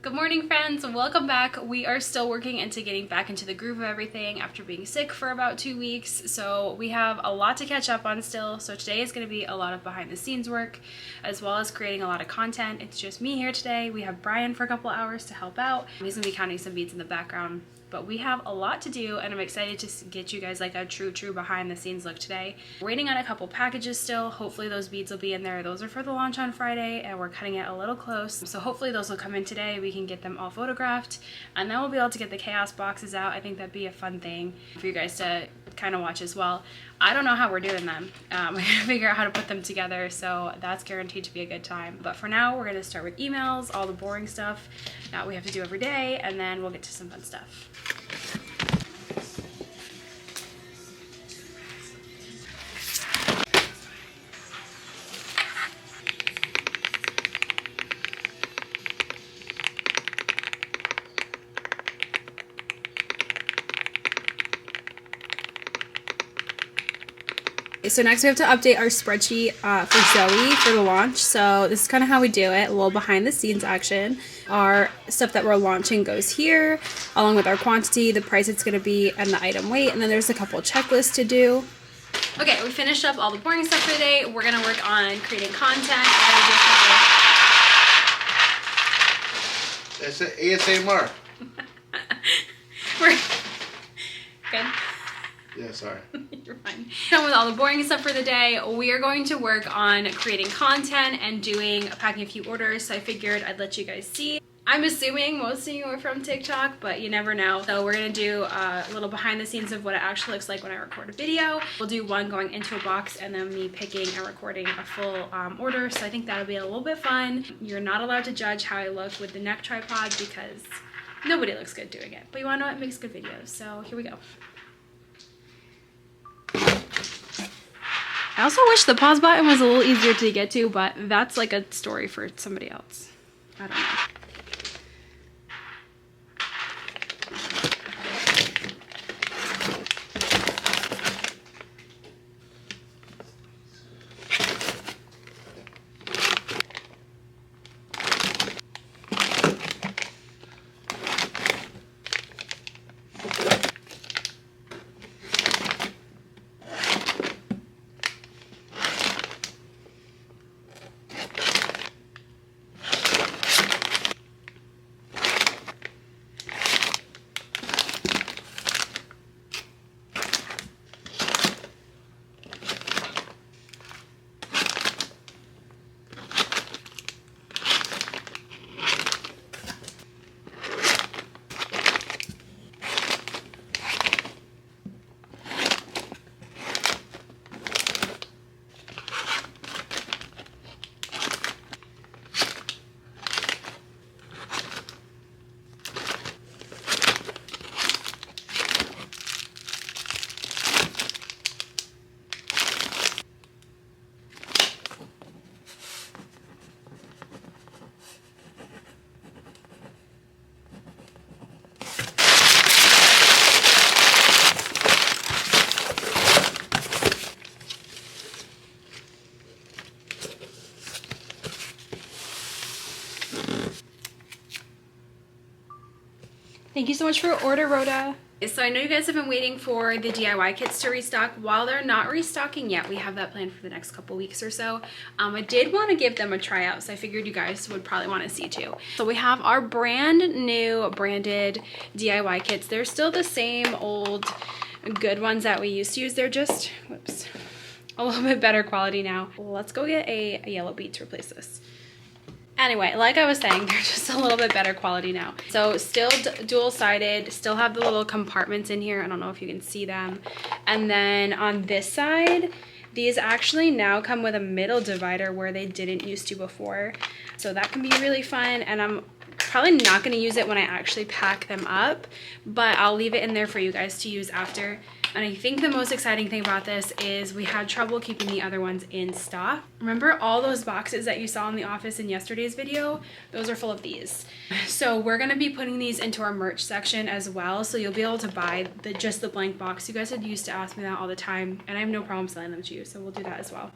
Good morning, friends. Welcome back. We are still working into getting back into the groove of everything after being sick for about 2 weeks. So we have a lot to catch up on still. So today is going to be a lot of behind the scenes work as well as creating a lot of content. It's just me here today. We have Brian for a couple hours to help out. He's going to be counting some beads in the background. But we have a lot to do and I'm excited to get you guys like a true behind the scenes look today. We're waiting on a couple packages still. Hopefully those beads will be in there. Those are for the launch on Friday and we're cutting it a little close. So hopefully those will come in today. We can get them all photographed and then we'll be able to get the chaos boxes out. I think that'd be a fun thing for you guys to kind of watch as well. I don't know how we're doing them. I gotta figure out how to put them together, so that's guaranteed to be a good time. But for now, we're gonna start with emails, all the boring stuff that we have to do every day, and then we'll get to some fun stuff. So next we have to update our spreadsheet for Zoe for the launch. So this is kind of how we do it, a little behind the scenes action. Our stuff that we're launching goes here, along with our quantity, the price it's going to be, and the item weight. And then there's a couple checklists to do. Okay, we finished up all the boring stuff for the day. We're going to work on creating content. That's it, ASMR. We're good. Yeah, sorry. You're fine. Done with all the boring stuff for the day. We are going to work on creating content and packing a few orders. So I figured I'd let you guys see. I'm assuming most of you are from TikTok, but you never know. So we're gonna do a little behind the scenes of what it actually looks like when I record a video. We'll do one going into a box and then me picking and recording a full order. So I think that'll be a little bit fun. You're not allowed to judge how I look with the neck tripod because nobody looks good doing it. But you wanna know what makes good videos. So here we go. I also wish the pause button was a little easier to get to, but that's like a story for somebody else. I don't know. Thank you so much for your order, Rhoda. So I know you guys have been waiting for the DIY kits to restock. While they're not restocking yet, we have that planned for the next couple weeks or so. I did want to give them a tryout, so I figured you guys would probably want to see too. So we have our brand new branded DIY kits. They're still the same old good ones that we used to use. They're just, whoops, a little bit better quality now. Let's go get a yellow bead to replace this. Anyway, like I was saying, they're just a little bit better quality now. So still dual-sided, still have the little compartments in here. I don't know if you can see them. And then on this side, these actually now come with a middle divider where they didn't used to before. So that can be really fun. And I'm probably not going to use it when I actually pack them up, but I'll leave it in there for you guys to use after. And I think the most exciting thing about this is we had trouble keeping the other ones in stock. Remember all those boxes that you saw in the office in yesterday's video? Those are full of these. So we're gonna be putting these into our merch section as well. So you'll be able to buy just the blank box. You guys had used to ask me that all the time and I have no problem selling them to you. So we'll do that as well.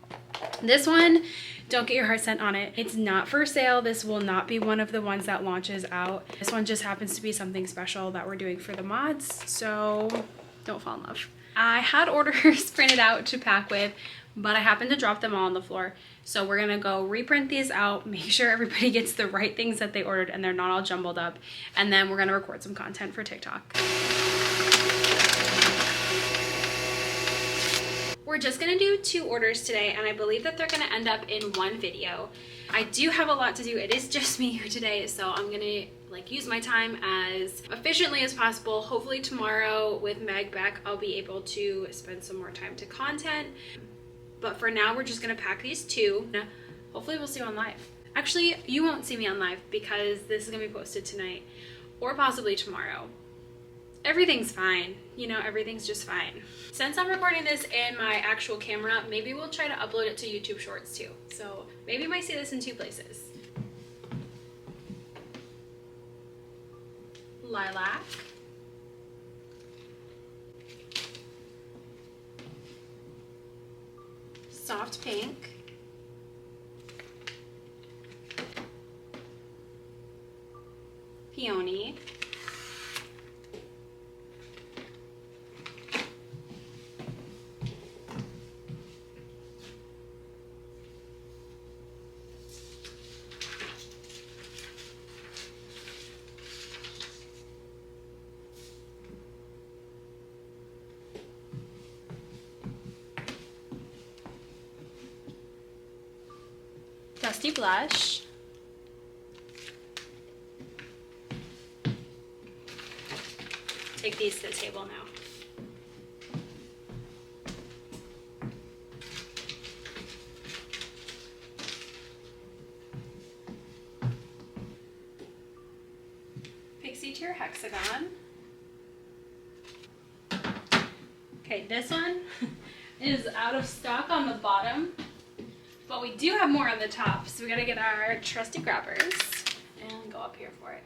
This one, don't get your heart set on it. It's not for sale. This will not be one of the ones that launches out. This one just happens to be something special that we're doing for the mods, so don't fall in love. I had orders printed out to pack with, but I happened to drop them all on the floor. So we're gonna go reprint these out, make sure everybody gets the right things that they ordered and they're not all jumbled up. And then we're gonna record some content for TikTok. We're just gonna do 2 orders today, and I believe that they're gonna end up in one video. I do have a lot to do. It is just me here today, so I'm gonna use my time as efficiently as possible. Hopefully tomorrow with Meg back, I'll be able to spend some more time to content. But for now, we're just gonna pack these 2. Hopefully we'll see you on live. Actually, you won't see me on live because this is gonna be posted tonight or possibly tomorrow. Everything's fine, you know, everything's just fine. Since I'm recording this in my actual camera, maybe we'll try to upload it to YouTube Shorts too. So maybe you might see this in 2 places. Lilac. Soft pink. Peony. Dusty blush. Take these to the table now. Pixie Tear Hexagon. Okay, this one is out of stock on the bottom, but we do have more on the top, so we gotta get our trusty grabbers and go up here for it.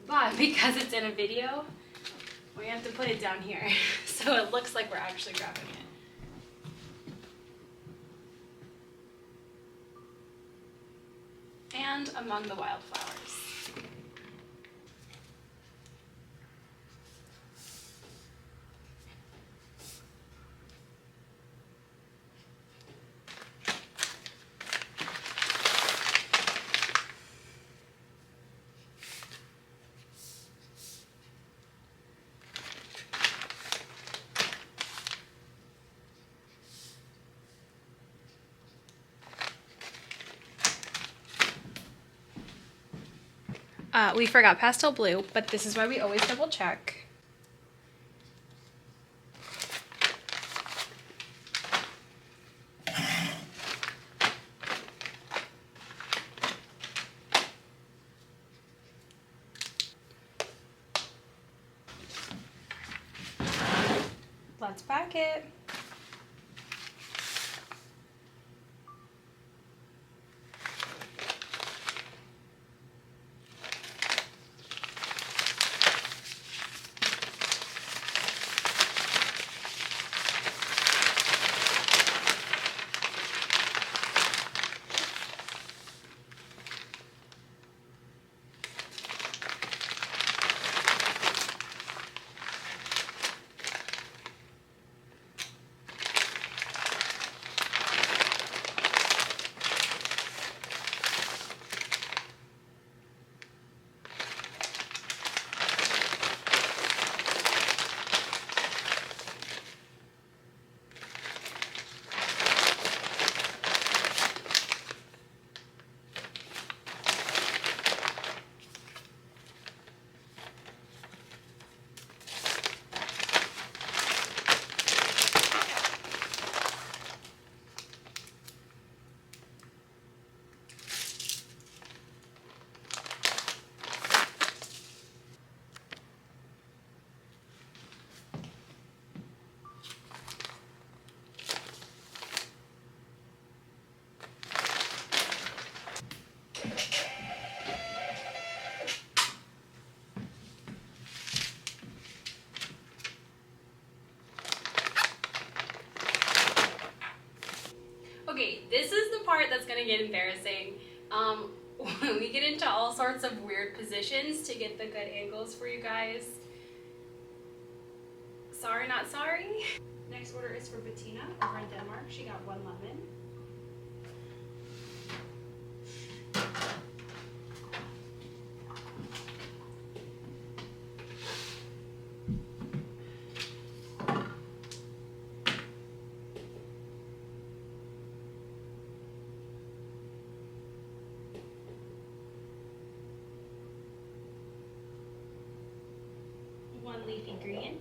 But because it's in a video, we have to put it down here so it looks like we're actually grabbing it. And Among the Wildflowers. We forgot pastel blue, but this is why we always double check. Let's pack it. gonna get embarrassing. When we get into all sorts of weird positions to get the good angles for you guys. Sorry, not sorry. Next order is for Bettina over in Denmark. She got 1 lemon. One leafy green.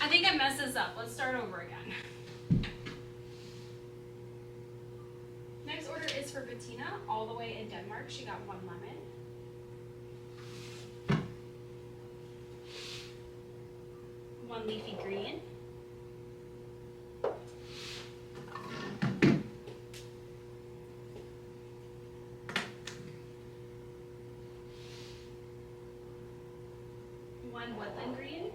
I think I messed this up. Let's start over again. Next order is for Bettina, all the way in Denmark. She got 1 lemon. One leafy green. One woodland green.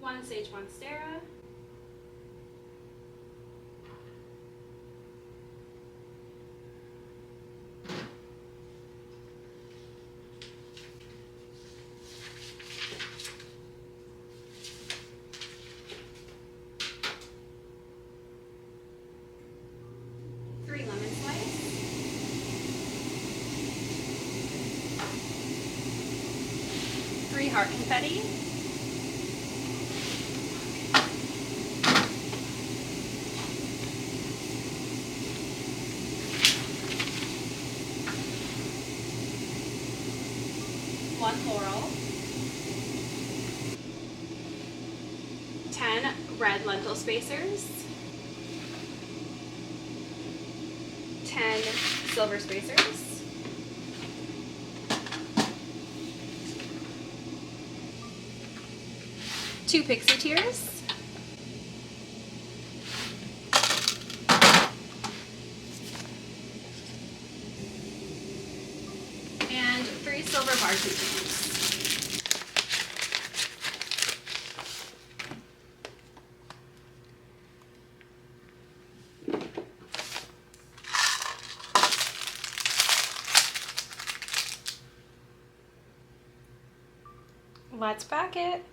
One sage monstera. Three lemon slice. Three heart confetti. One floral. 10 red lentil spacers. 10 silver spacers. 2 pixie tears. And 3 silver marzipan. Let's pack it.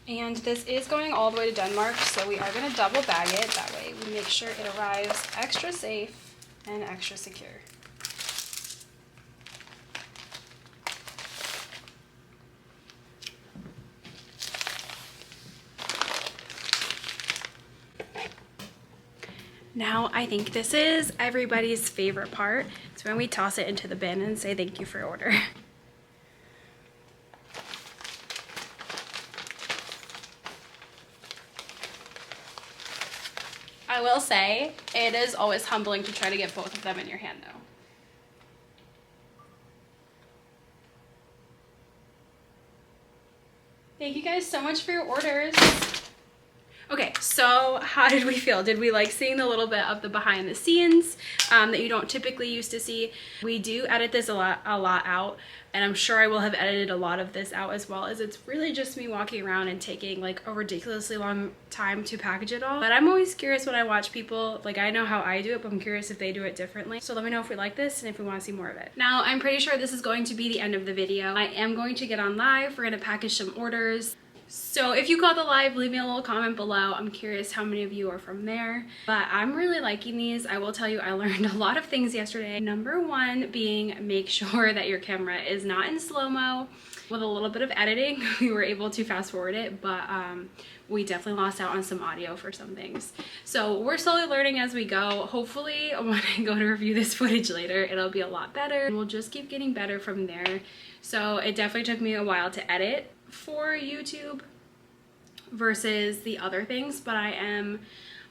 And this is going all the way to Denmark, so we are going to double bag it. That way we make sure it arrives extra safe and extra secure. Now I think this is everybody's favorite part. It's when we toss it into the bin and say thank you for your order. I will say, it is always humbling to try to get both of them in your hand though. Thank you guys so much for your orders. Okay, so how did we feel? Did we like seeing the little bit of the behind the scenes that you don't typically used to see? We do edit this a lot out, and I'm sure I will have edited a lot of this out, as well as it's really just me walking around and taking like a ridiculously long time to package it all. But I'm always curious when I watch people, like I know how I do it, but I'm curious if they do it differently. So let me know if we like this and if we want to see more of it. Now, I'm pretty sure this is going to be the end of the video. I am going to get on live. We're gonna package some orders. So if you caught the live, leave me a little comment below. I'm curious how many of you are from there. But I'm really liking these. I will tell you, I learned a lot of things yesterday. Number one being, make sure that your camera is not in slow-mo. With a little bit of editing, we were able to fast forward it, but we definitely lost out on some audio for some things. So we're slowly learning as we go. Hopefully when I go to review this footage later, it'll be a lot better. And we'll just keep getting better from there. So it definitely took me a while to edit for YouTube versus the other things, but I am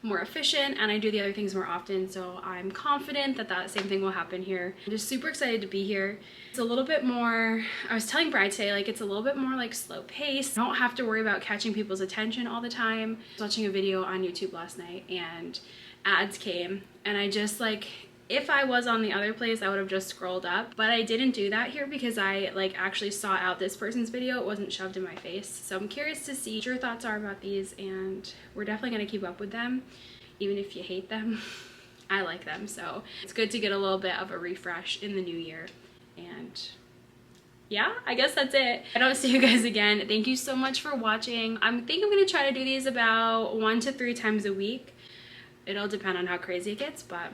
more efficient and I do the other things more often, so I'm confident that that same thing will happen here. I'm just super excited to be here. It's a little bit more, I was telling Bride today, like it's a little bit more like slow paced. I don't have to worry about catching people's attention all the time. I was watching a video on YouTube last night and ads came, and I just like, if I was on the other place, I would have just scrolled up, but I didn't do that here because I like actually sought out this person's video. It wasn't shoved in my face. So I'm curious to see what your thoughts are about these, and we're definitely gonna keep up with them. Even if you hate them, I like them. So it's good to get a little bit of a refresh in the new year. And yeah, I guess that's it. I don't see you guys again. Thank you so much for watching. I think I'm gonna try to do these about 1 to 3 times a week. It'll depend on how crazy it gets, but